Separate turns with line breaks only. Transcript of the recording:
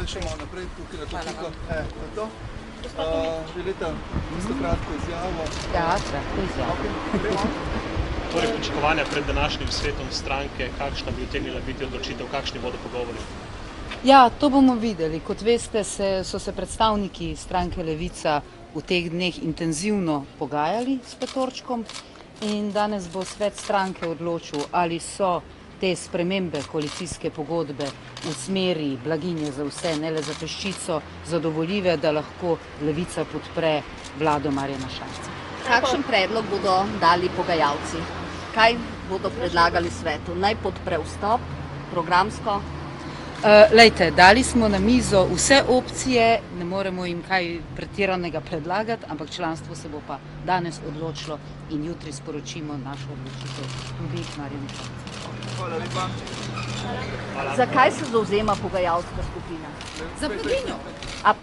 Zdaj še malo naprej, tukaj na kotiko. To. Želite isto kratko izjavo?
Ja, kratko izjavo.
Torej, pričakovanja pred današnjim svetom stranke, kakšna bi utegnila biti odločitev, kakšni bodo pogovori?
Ja, to bomo videli. Kot veste, so se predstavniki stranke Levica v teh dneh intenzivno pogajali s petorčkom in danes bo svet stranke odločil, ali so te spremembe koalicijske pogodbe v smeri blaginje za vse, ne le za peščico, zadovoljive, da lahko Levica podpre vlado Marjana Šarca.
Kakšen predlog bodo dali pogajalci? Kaj bodo predlagali svetu? Naj podpre vstop, programsko?
Lejte, dali smo na mizo vse opcije, ne moremo jim kaj pretiranega predlagati, ampak članstvo se bo pa danes odločilo in jutri sporočimo našo odločitev tudi Marjanu Šarcu.
Hvala lepa.
Zakaj se zavzema pogajalska skupina?
Za blaginjo.
A